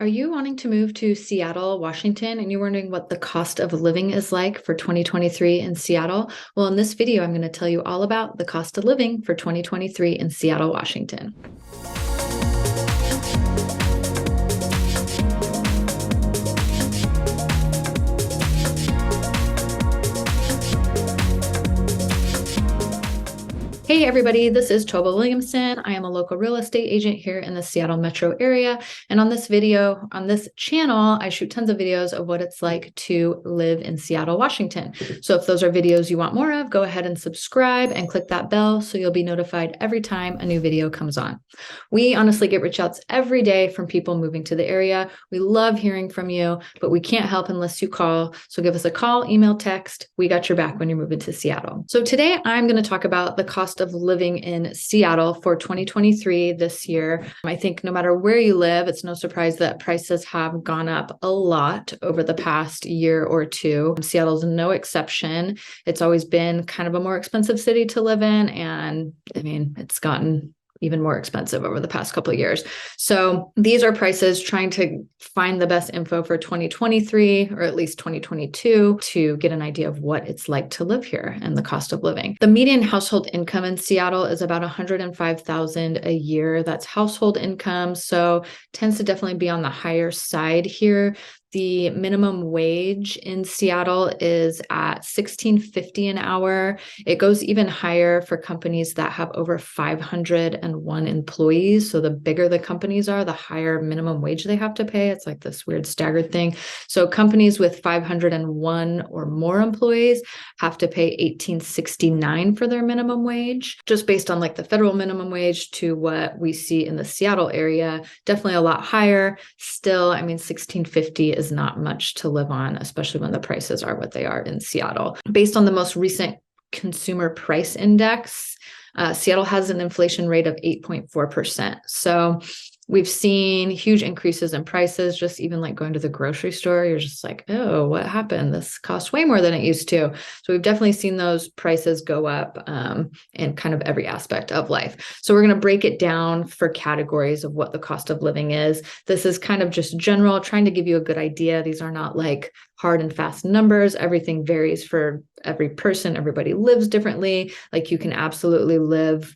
Are you wanting to move to Seattle, Washington, and you're wondering what the cost of living is like for 2023 in Seattle? Well, in this video, I'm going to tell you all about the cost of living for 2023 in Seattle, Washington. Hey everybody, this is Tova Williamson. I am a local real estate agent here in the Seattle metro area. And on this video, on this channel, I shoot tons of videos of what it's like to live in Seattle, Washington. So if those are videos you want more of, go ahead and subscribe and click that bell so you'll be notified every time a new video comes on. We honestly get reach outs every day from people moving to the area. We love hearing from you, but we can't help unless you call. So give us a call, email, text. We got your back when you're moving to Seattle. So today I'm going to talk about the cost of living in Seattle for 2023 this year. I think no matter where you live, it's no surprise that prices have gone up a lot over the past year or two. Seattle's no exception. It's always been kind of a more expensive city to live in. And I mean, it's gotten even more expensive over the past couple of years. So these are prices, trying to find the best info for 2023 or at least 2022 to get an idea of what it's like to live here and the cost of living. The median household income in Seattle is about $105,000 a year. That's household income. So tends to definitely be on the higher side here. The minimum wage in Seattle is at $16.50 an hour. It goes even higher for companies that have over 501 employees. So the bigger the companies are, the higher minimum wage they have to pay. It's like this weird staggered thing. So companies with 501 or more employees have to pay $18.69 for their minimum wage, just based on like the federal minimum wage to what we see in the Seattle area. Definitely a lot higher. Still, I mean, $16.50 is not much to live on, especially when the prices are what they are in Seattle. Based on the most recent consumer price index, Seattle has an inflation rate of 8.4%. So we've seen huge increases in prices, just even like going to the grocery store, you're just like, oh, what happened? This costs way more than it used to. So we've definitely seen those prices go up in kind of every aspect of life. So we're going to break it down for categories of what the cost of living is. This is kind of just general, trying to give you a good idea. These are not like hard and fast numbers. Everything varies for every person. Everybody lives differently. Like you can absolutely live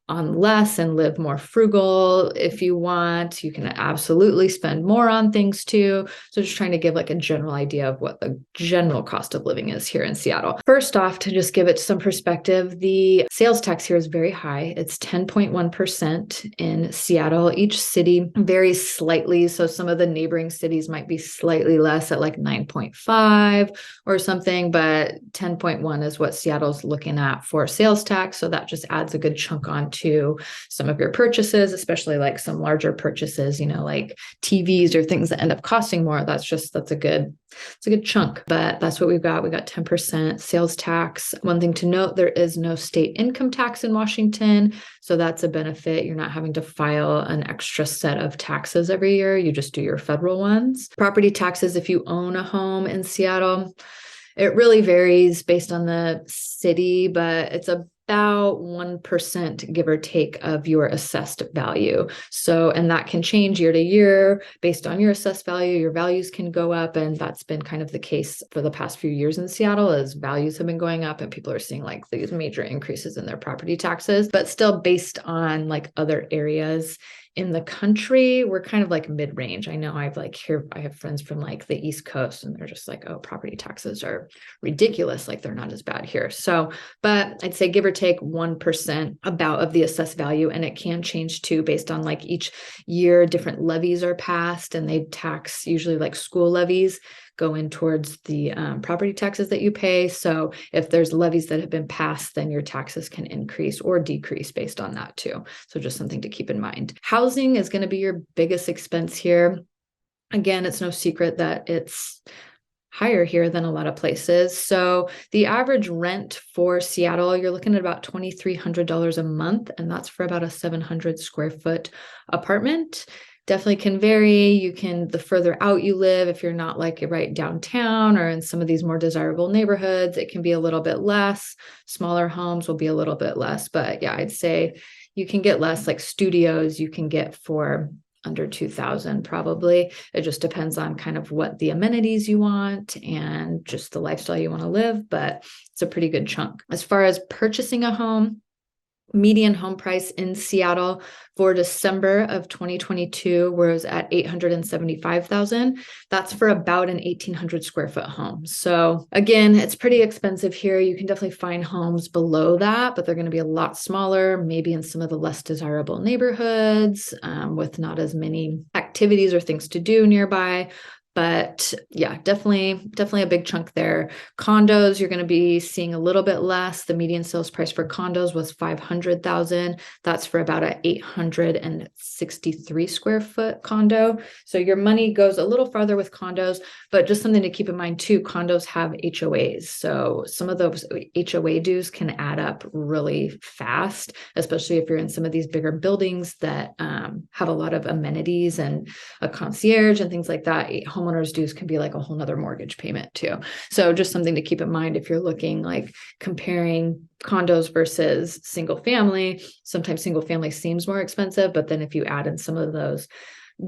on less and live more frugal if you want. You can absolutely spend more on things too. So just trying to give like a general idea of what the general cost of living is here in Seattle. First off, to just give it some perspective, the sales tax here is very high. It's 10.1% in Seattle. Each city varies slightly. So some of the neighboring cities might be slightly less at like 9.5 or something, but 10.1 is what Seattle's looking at for sales tax. So that just adds a good chunk on to some of your purchases, especially like some larger purchases, you know, like TVs or things that end up costing more. That's a good chunk, but that's what we've got. We got 10% sales tax. One thing to note, there is no state income tax in Washington. So that's a benefit. You're not having to file an extra set of taxes every year. You just do your federal ones. Property taxes, if you own a home in Seattle, it really varies based on the city, but it's about 1%, give or take, of your assessed value. So, and that can change year to year based on your assessed value. Your values can go up, and that's been kind of the case for the past few years in Seattle, as values have been going up and people are seeing like these major increases in their property taxes. But still, based on like other areas in the country, we're kind of like mid-range. I know I have friends from like the East Coast and they're just like, oh, property taxes are ridiculous. Like they're not as bad here. So, but I'd say give or take 1% about of the assessed value. And it can change too, based on like each year, different levies are passed and they tax, usually like school levies go in towards the property taxes that you pay. So if there's levies that have been passed, then your taxes can increase or decrease based on that too. So just something to keep in mind. Housing is going to be your biggest expense here. Again, it's no secret that it's higher here than a lot of places. So the average rent for Seattle, you're looking at about $2,300 a month, and that's for about a 700 square foot apartment. Definitely can vary. The further out you live, if you're not like right downtown or in some of these more desirable neighborhoods, it can be a little bit less. Smaller homes will be a little bit less, but yeah, I'd say you can get less. Like studios you can get for under 2,000 probably. It just depends on kind of what the amenities you want and just the lifestyle you want to live, but it's a pretty good chunk. As far as purchasing a home, median home price in Seattle for December of 2022 was at $875,000. That's for about an 1,800 square foot home. So again, it's pretty expensive here. You can definitely find homes below that, but they're going to be a lot smaller, maybe in some of the less desirable neighborhoods with not as many activities or things to do nearby. But yeah, definitely a big chunk there. Condos, you're going to be seeing a little bit less. The median sales price for condos was $500,000. That's for about an 863 square foot condo. So your money goes a little farther with condos, but just something to keep in mind too, condos have HOAs. So some of those HOA dues can add up really fast, especially if you're in some of these bigger buildings that have a lot of amenities and a concierge and things like that. Homeowners dues can be like a whole nother mortgage payment too. So just something to keep in mind if you're looking like comparing condos versus single family. Sometimes single family seems more expensive, but then if you add in some of those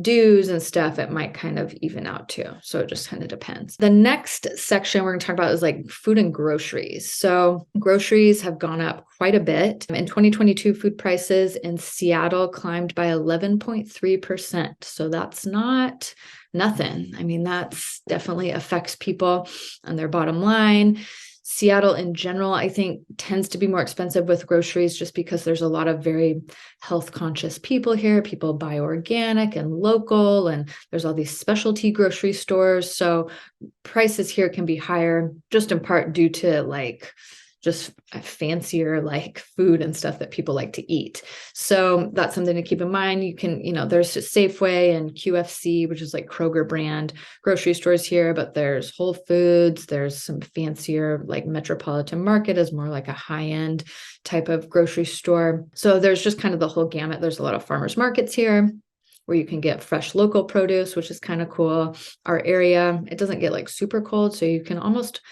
dues and stuff, it might kind of even out too. So it just kind of depends. The next section we're going to talk about is like food and groceries. So groceries have gone up quite a bit. In 2022, food prices in Seattle climbed by 11.3%. So that's not nothing. I mean, that's definitely affects people and their bottom line. Seattle in general, I think, tends to be more expensive with groceries just because there's a lot of very health conscious people here. People buy organic and local, and there's all these specialty grocery stores. So prices here can be higher just in part due to like just fancier like food and stuff that people like to eat. So that's something to keep in mind. You can, there's Safeway and QFC, which is like Kroger brand grocery stores here, but there's Whole Foods. There's some fancier like Metropolitan Market is more like a high-end type of grocery store. So there's just kind of the whole gamut. There's a lot of farmers markets here where you can get fresh local produce, which is kind of cool. Our area, it doesn't get like super cold, so you can almost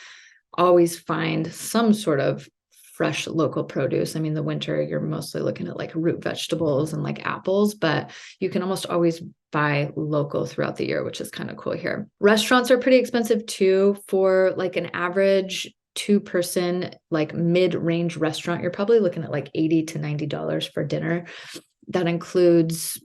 always find some sort of fresh local produce. I mean, the winter, you're mostly looking at like root vegetables and like apples, but you can almost always buy local throughout the year, which is kind of cool here. Restaurants are pretty expensive too. For like an average two-person, like mid-range restaurant, you're probably looking at like $80 to $90 for dinner. That includes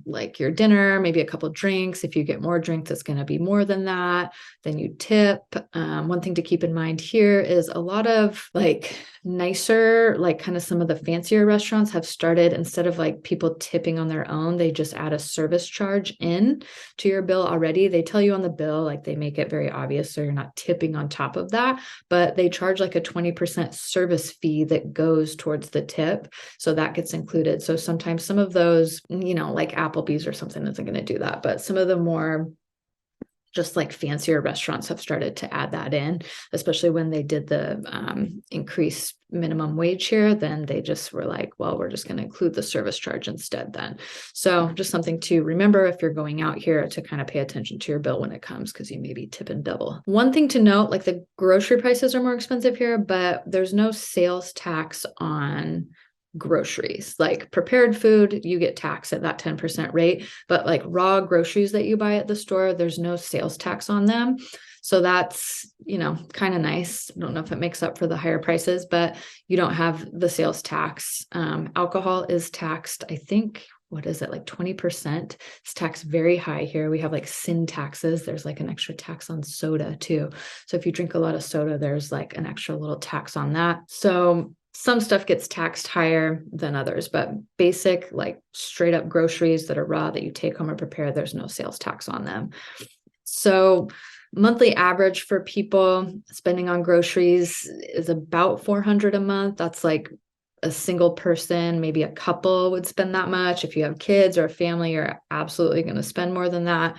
like your dinner, maybe a couple drinks. If you get more drinks, it's going to be more than that. Then you tip. One thing to keep in mind here is a lot of like nicer, like kind of some of the fancier restaurants have started, instead of like people tipping on their own, they just add a service charge in to your bill already. They tell you on the bill, like they make it very obvious, so you're not tipping on top of that, but they charge like a 20% service fee that goes towards the tip. So that gets included. So sometimes some of those, like Applebee's or something isn't going to do that, but some of the more just like fancier restaurants have started to add that in, especially when they did the increased minimum wage here. Then they just were like, well, we're just going to include the service charge instead then. So just something to remember if you're going out here, to kind of pay attention to your bill when it comes, because you may be tipping double. One thing to note, like the grocery prices are more expensive here, but there's no sales tax on groceries. Like prepared food, you get taxed at that 10% rate, but like raw groceries that you buy at the store, there's no sales tax on them. So that's, kind of nice. I don't know if it makes up for the higher prices, but you don't have the sales tax. Alcohol is taxed, I think, what is it, like 20%? It's taxed very high here. We have like sin taxes. There's like an extra tax on soda too. So if you drink a lot of soda, there's like an extra little tax on that. So some stuff gets taxed higher than others, but basic, like straight up groceries that are raw that you take home and prepare, there's no sales tax on them. So monthly average for people spending on groceries is about $400 a month. That's like a single person, maybe a couple would spend that much. If you have kids or a family, you're absolutely going to spend more than that,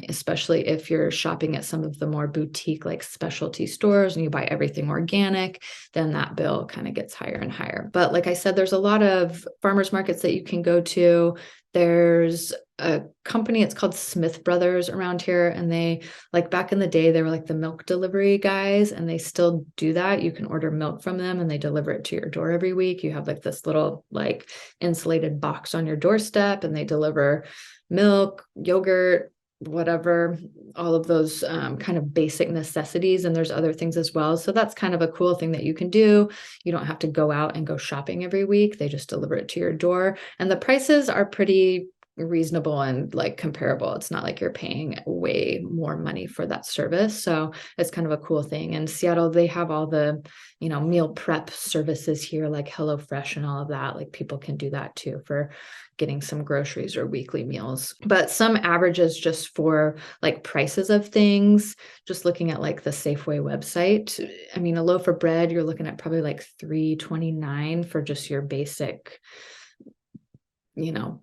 especially if you're shopping at some of the more boutique, like specialty stores, and you buy everything organic, then that bill kind of gets higher and higher. But like I said, there's a lot of farmers markets that you can go to There's a company, it's called Smith Brothers around here. And they, like back in the day, they were like the milk delivery guys, and they still do that. You can order milk from them and they deliver it to your door every week. You have like this little like insulated box on your doorstep, and they deliver milk, yogurt, whatever, all of those kind of basic necessities. And there's other things as well. So that's kind of a cool thing that you can do. You don't have to go out and go shopping every week. They just deliver it to your door. And the prices are pretty reasonable and like comparable. It's not like you're paying way more money for that service. So it's kind of a cool thing. And Seattle, they have all the, meal prep services here, like HelloFresh and all of that. Like people can do that too for getting some groceries or weekly meals. But some averages just for like prices of things, just looking at like the Safeway website. I mean, a loaf of bread, you're looking at probably like $3.29 for just your basic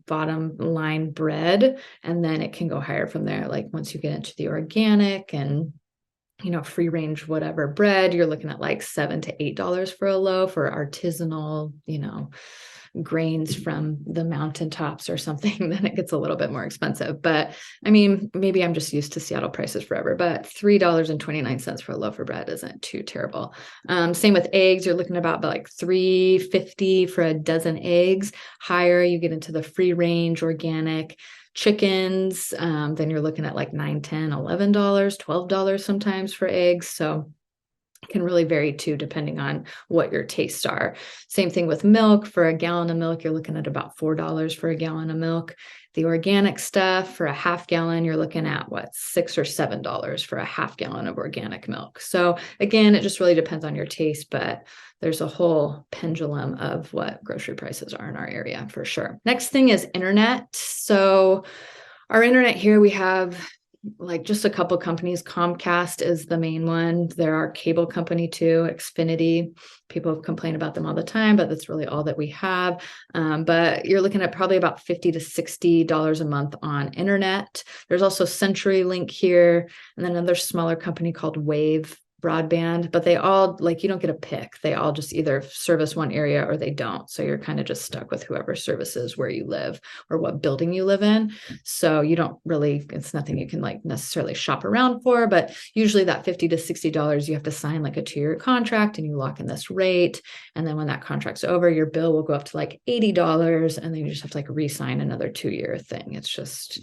bottom line bread. And then it can go higher from there. Like once you get into the organic and, free range, whatever bread, you're looking at like $7 to $8 for a loaf, or artisanal, grains from the mountaintops or something, then it gets a little bit more expensive. But I mean, maybe I'm just used to Seattle prices forever, but $3.29 for a loaf of bread isn't too terrible. Same with eggs. You're looking about like $3.50 for a dozen eggs. Higher, you get into the free range organic chickens. Then you're looking at like $9, $10, $11, $12 sometimes for eggs. So can really vary too, depending on what your tastes are. Same thing with milk. For a gallon of milk, you're looking at about $4 for a gallon of milk. The organic stuff for a half gallon, you're looking at $6 or $7 for a half gallon of organic milk. So again, it just really depends on your taste, but there's a whole pendulum of what grocery prices are in our area for sure. Next thing is internet. So our internet here, we have like just a couple companies. Comcast is the main one. There are cable company too, Xfinity. People have complained about them all the time, but that's really all that we have. But you're looking at probably about $50 to $60 a month on internet. There's also CenturyLink here, and then another smaller company called Wave Broadband, but they all, like, you don't get a pick. They all just either service one area or they don't. So you're kind of just stuck with whoever services where you live or what building you live in. So you don't really, it's nothing you can like necessarily shop around for, but usually that $50 to $60, you have to sign like a 2-year contract and you lock in this rate. And then when that contract's over, your bill will go up to like $80, and then you just have to like re-sign another 2-year thing. It's just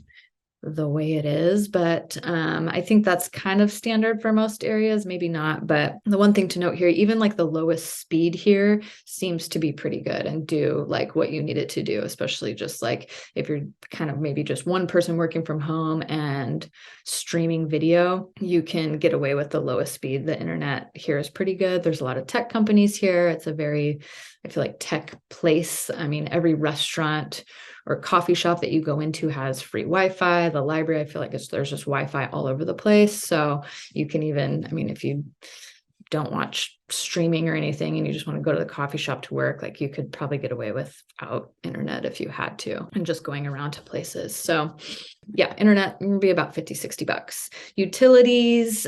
the way it is. But I think that's kind of standard for most areas, maybe not. But the one thing to note here, even like the lowest speed here seems to be pretty good and do like what you need it to do, especially just like if you're kind of maybe just one person working from home and streaming video, you can get away with the lowest speed. The internet here is pretty good. There's a lot of tech companies here. It's a very, I feel like, tech place. I mean, every restaurant or coffee shop that you go into has free Wi-Fi. The library, I feel like there's just Wi-Fi all over the place. So you can even, I mean, if you don't watch streaming or anything and you just want to go to the coffee shop to work, like you could probably get away without internet if you had to, and just going around to places. So yeah, internet would be about $50, $60. Utilities,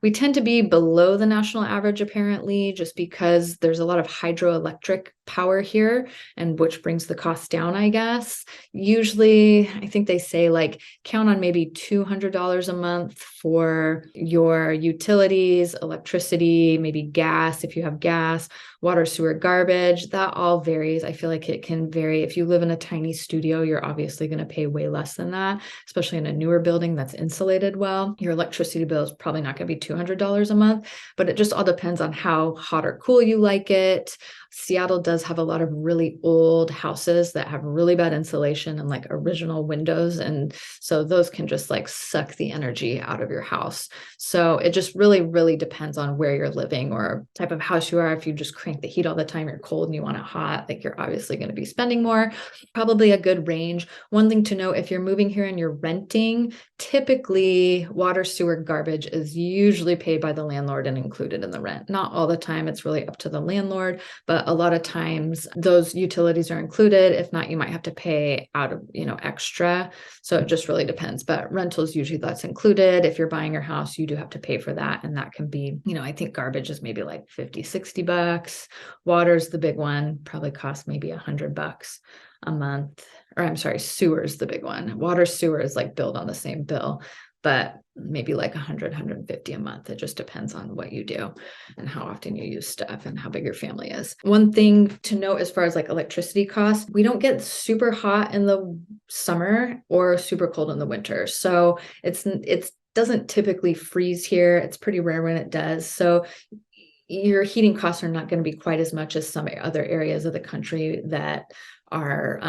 we tend to be below the national average, apparently, just because there's a lot of hydroelectric power here, and which brings the cost down, I guess. Usually, I think they say like count on maybe $200 a month for your utilities, electricity, maybe gas, if you have gas, water, sewer, garbage. That all varies. I feel like it can vary. If you live in a tiny studio, you're obviously going to pay way less than that, especially in a newer building that's insulated well. Your electricity bill is probably not going to be $200 a month, but it just all depends on how hot or cool you like it. Seattle does have a lot of really old houses that have really bad insulation and like original windows. And so those can just like suck the energy out of your house. So it just really, really depends on where you're living or type of house you are. If you just crank the heat all the time, you're cold and you want it hot, like you're obviously going to be spending more. Probably a good range. One thing to note, if you're moving here and you're renting, typically water, sewer, garbage is usually paid by the landlord and included in the rent. Not all the time. It's really up to the landlord, but a lot of times those utilities are included. If not, you might have to pay out of, extra. So it just really depends, but rentals, usually that's included. If you're buying your house, you do have to pay for that. And that can be, I think garbage is maybe like $50, $60. Water's the big one, probably costs maybe $100 a month or I'm sorry, sewer is the big one. Water, sewer is like billed on the same bill, but maybe like 100, 150 a month. It just depends on what you do and how often you use stuff and how big your family is. One thing to note as far as like electricity costs, we don't get super hot in the summer or super cold in the winter. So it's doesn't typically freeze here. It's pretty rare when it does. So your heating costs are not going to be quite as much as some other areas of the country that are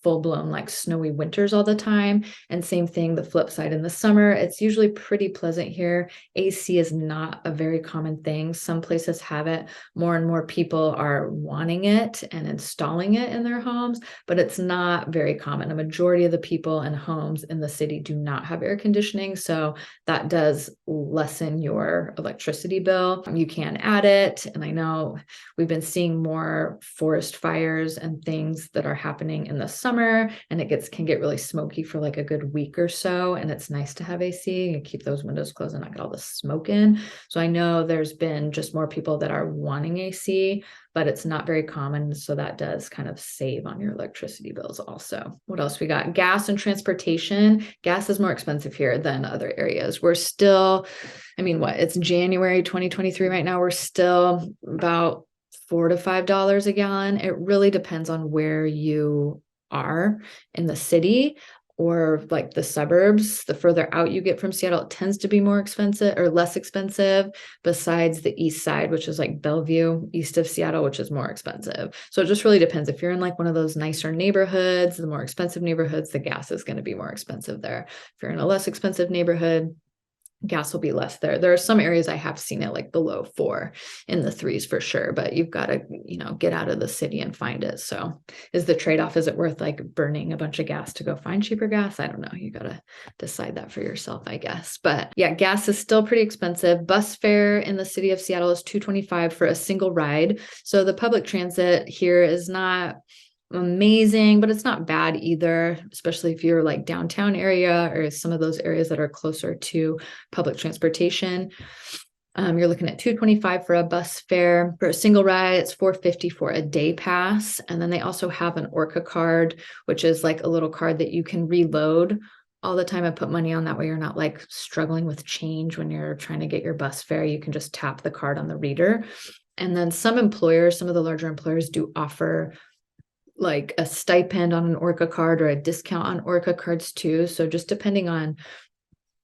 full-blown like snowy winters all the time. And same thing, the flip side, in the summer, it's usually pretty pleasant here. AC is not a very common thing. Some places have it. More and more people are wanting it and installing it in their homes, but it's not very common. A majority of the people and homes in the city do not have air conditioning, so that does lessen your electricity bill. You can add it, and I know we've been seeing more forest fires and things that are happening in the summer, and it can get really smoky for like a good week or so, and it's nice to have AC. You keep those windows closed and not get all the smoke in. So I know there's been just more people that are wanting AC, but it's not very common, so that does kind of save on your electricity bills also. What else we got? Gas and transportation. Gas is more expensive here than other areas. We're still, it's January 2023 right now. We're still about $4 to $5 a gallon. It really depends on where you are in the city or like the suburbs. The further out you get from Seattle, it tends to be more expensive or less expensive, besides the east side, which is like Bellevue, east of Seattle, which is more expensive. So it just really depends. If you're in like one of those nicer neighborhoods, the more expensive neighborhoods, the gas is going to be more expensive there. If you're in a less expensive neighborhood, gas will be less there. There are some areas I have seen it like below 4, in the 3s for sure, but you've got to, get out of the city and find it. So is the trade-off, is it worth like burning a bunch of gas to go find cheaper gas? I don't know. You got to decide that for yourself, I guess. But yeah, gas is still pretty expensive. Bus fare in the city of Seattle is $2.25 for a single ride. So the public transit here is not amazing, but it's not bad either, especially if you're like downtown area or some of those areas that are closer to public transportation. You're looking at $2.25 for a bus fare. For a single ride, it's $4.50 for a day pass. And then they also have an Orca card, which is like a little card that you can reload all the time and put money on. That way you're not like struggling with change when you're trying to get your bus fare. You can just tap the card on the reader. And then some of the larger employers do offer like a stipend on an Orca card or a discount on Orca cards too. So just depending on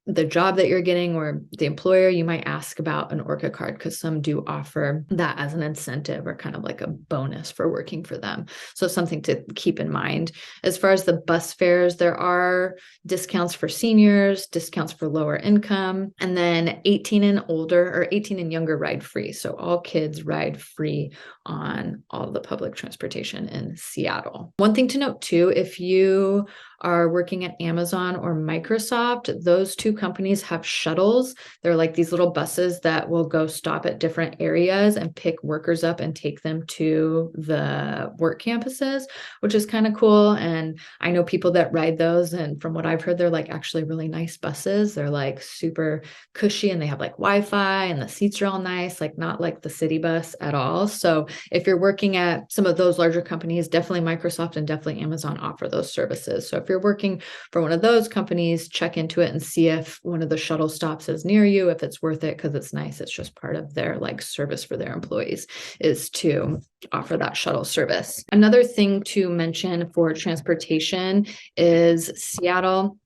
the job that you're getting or the employer, you might ask about an Orca card, because some do offer that as an incentive or kind of like a bonus for working for them. So something to keep in mind. As far as the bus fares, there are discounts for seniors, discounts for lower income, and then 18 and older or 18 and younger ride free. So all kids ride free on all the public transportation in Seattle. One thing to note too, if you are working at Amazon or Microsoft, those two companies have shuttles. They're like these little buses that will go stop at different areas and pick workers up and take them to the work campuses, which is kind of cool. And I know people that ride those, and from what I've heard, they're like actually really nice buses. They're like super cushy and they have like Wi-Fi and the seats are all nice, like not like the city bus at all. So if you're working at some of those larger companies, definitely Microsoft and definitely Amazon offer those services. So if you're working for one of those companies, check into it and see if one of the shuttle stops is near you, if it's worth it, because it's nice. It's just part of their like service for their employees is to offer that shuttle service. Another thing to mention for transportation is Seattle.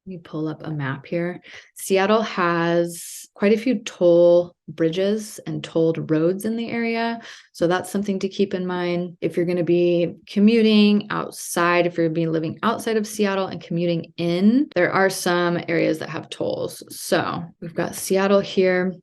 Let me pull up a map here. Seattle has quite a few toll bridges and tolled roads in the area. So that's something to keep in mind. If you're going to be commuting outside, if you're going to be living outside of Seattle and commuting in, there are some areas that have tolls. So we've got Seattle here.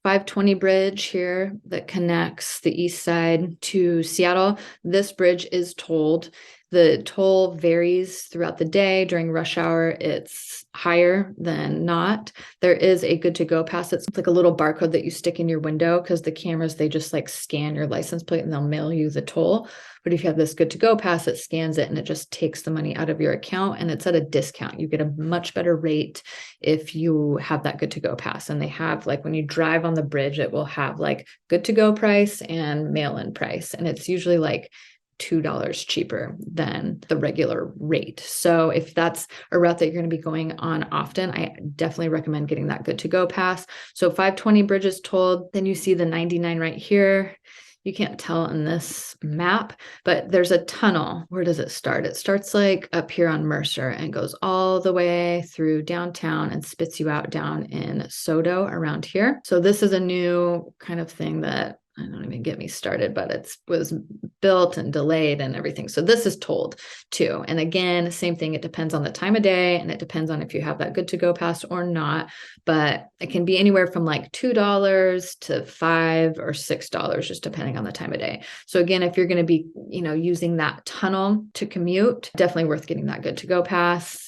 520 bridge here that connects the east side to Seattle. This bridge is tolled. The toll varies throughout the day. During rush hour, it's higher than not. There is a good to go pass. It's like a little barcode that you stick in your window, because the cameras, they just like scan your license plate and they'll mail you the toll. But if you have this good to go pass, it scans it and it just takes the money out of your account, and it's at a discount. You get a much better rate if you have that good to go pass. And they have like, when you drive on the bridge, it will have like good to go price and mail-in price. And it's usually like $2 cheaper than the regular rate. So if that's a route that you're going to be going on often, I definitely recommend getting that good to go pass. So 520 bridges tolled, then you see the 99 right here. You can't tell in this map, but there's a tunnel. Where does it start? It starts like up here on Mercer and goes all the way through downtown and spits you out down in Sodo around here. So this is a new kind of thing that, I don't even get me started, but it was built and delayed and everything. So this is tolled too. And again, same thing. It depends on the time of day and it depends on if you have that good to go pass or not. But it can be anywhere from like $2 to $5 or $6, just depending on the time of day. So again, if you're going to be, using that tunnel to commute, definitely worth getting that good to go pass.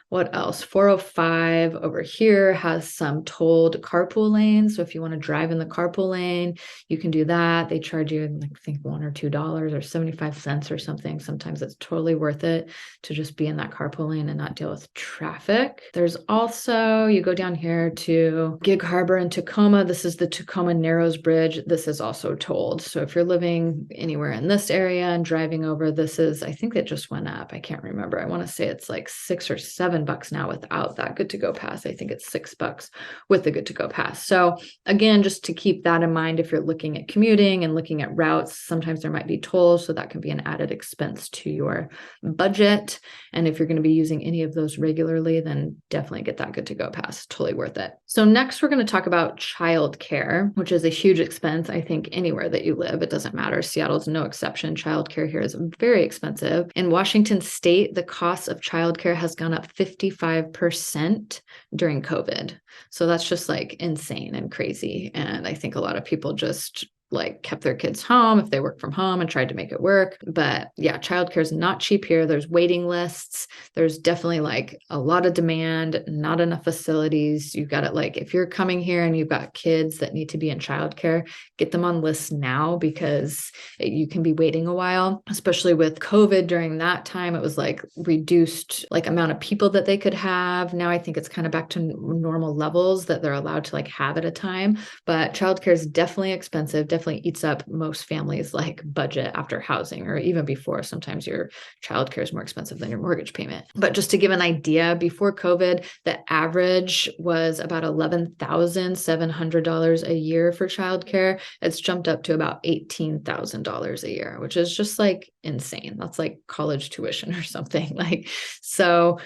What else? 405 over here has some tolled carpool lanes. So if you want to drive in the carpool lane, you can do that. They charge you, I think, $1 or $2 or 75 cents or something. Sometimes it's totally worth it to just be in that carpool lane and not deal with traffic. There's also, you go down here to Gig Harbor and Tacoma. This is the Tacoma Narrows Bridge. This is also tolled. So if you're living anywhere in this area and driving over, this is, I think it just went up. I can't remember. I want to say it's like $6 or $7 now without that good to go pass. I think it's $6 with the good to go pass. So again, just to keep that in mind, if you're looking at commuting and looking at routes, sometimes there might be tolls. So that can be an added expense to your budget. And if you're going to be using any of those regularly, then definitely get that good to go pass. Totally worth it. So next we're going to talk about childcare, which is a huge expense. I think anywhere that you live, it doesn't matter. Seattle's no exception. Childcare here is very expensive. In Washington state, the cost of childcare has gone up 55% during COVID. So that's just like insane and crazy. And I think a lot of people just like kept their kids home if they work from home and tried to make it work. But yeah, childcare is not cheap here. There's waiting lists. There's definitely like a lot of demand, not enough facilities. You've got it like, if you're coming here and you've got kids that need to be in childcare, get them on lists now because you can be waiting a while, especially with COVID. During that time, it was like reduced like amount of people that they could have. Now I think it's kind of back to normal levels that they're allowed to like have at a time. But childcare is definitely expensive, definitely eats up most families' like budget after housing, or even before. Sometimes your childcare is more expensive than your mortgage payment. But just to give an idea, before COVID, the average was about $11,700 a year for childcare. It's jumped up to about $18,000 a year, which is just like insane. That's like college tuition or something. So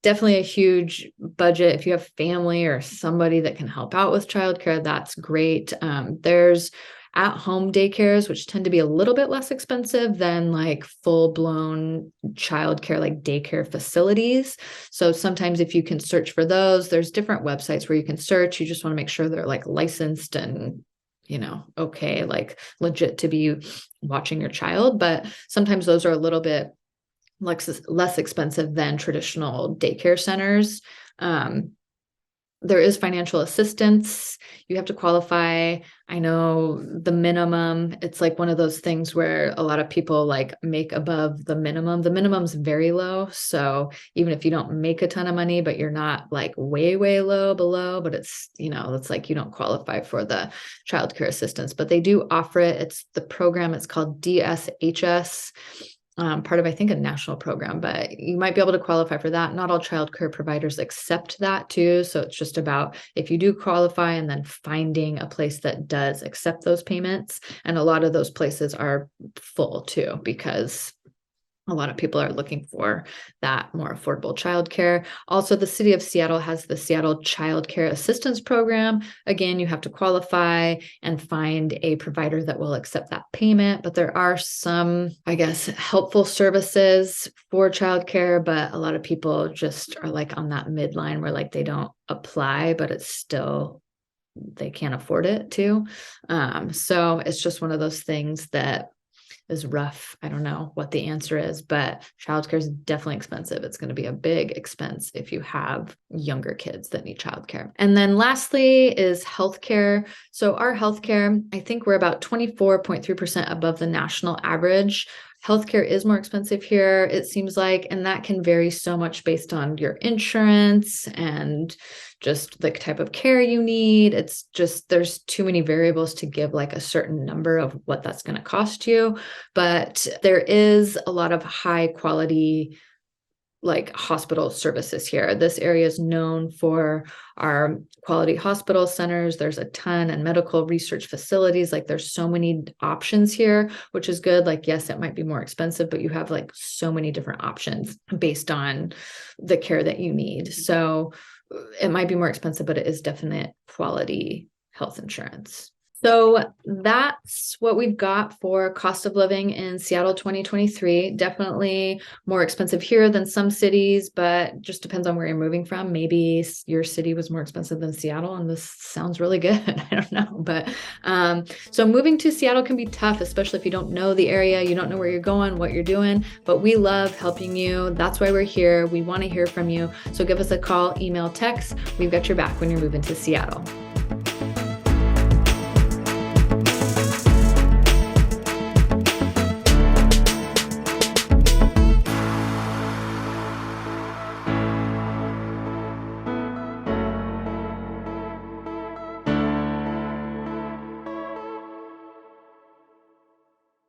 definitely a huge budget. If you have family or somebody that can help out with childcare, that's great. There's at-home daycares, which tend to be a little bit less expensive than like full-blown childcare, like daycare facilities. So sometimes if you can search for those, there's different websites where you can search. You just want to make sure they're like licensed and okay, like legit to be watching your child. But sometimes those are a little bit less expensive than traditional daycare centers. There is financial assistance. You have to qualify. I know the minimum, it's like one of those things where a lot of people like make above the minimum. The minimum's very low. So even if you don't make a ton of money, but you're not like way, way low below, but it's like you don't qualify for the childcare assistance, but they do offer it. It's the program. It's called DSHS. Part of, I think, a national program, but you might be able to qualify for that. Not all childcare providers accept that too. So it's just about if you do qualify and then finding a place that does accept those payments. And a lot of those places are full too, because a lot of people are looking for that more affordable childcare. Also, the city of Seattle has the Seattle Child Care Assistance Program. Again, you have to qualify and find a provider that will accept that payment. But there are some, I guess, helpful services for childcare, but a lot of people just are like on that midline where like they don't apply, but it's still, they can't afford it too. So it's just one of those things that is rough. I don't know what the answer is, but childcare is definitely expensive. It's going to be a big expense if you have younger kids that need childcare. And then lastly is healthcare. So our healthcare, I think we're about 24.3% above the national average. Healthcare is more expensive here, it seems like, and that can vary so much based on your insurance and just the type of care you need. It's just, there's too many variables to give like a certain number of what that's going to cost you. But there is a lot of high quality like hospital services here. This area is known for our quality hospital centers. There's a ton, and medical research facilities. Like there's so many options here, which is good. Like, yes, it might be more expensive, but you have like so many different options based on the care that you need. So it might be more expensive, but it is definite quality health insurance. So that's what we've got for cost of living in Seattle 2023. Definitely more expensive here than some cities, but just depends on where you're moving from. Maybe your city was more expensive than Seattle, and this sounds really good. I don't know. But so moving to Seattle can be tough, especially if you don't know the area, you don't know where you're going, what you're doing, but we love helping you. That's why we're here. We want to hear from you. So give us a call, email, text. We've got your back when you're moving to Seattle.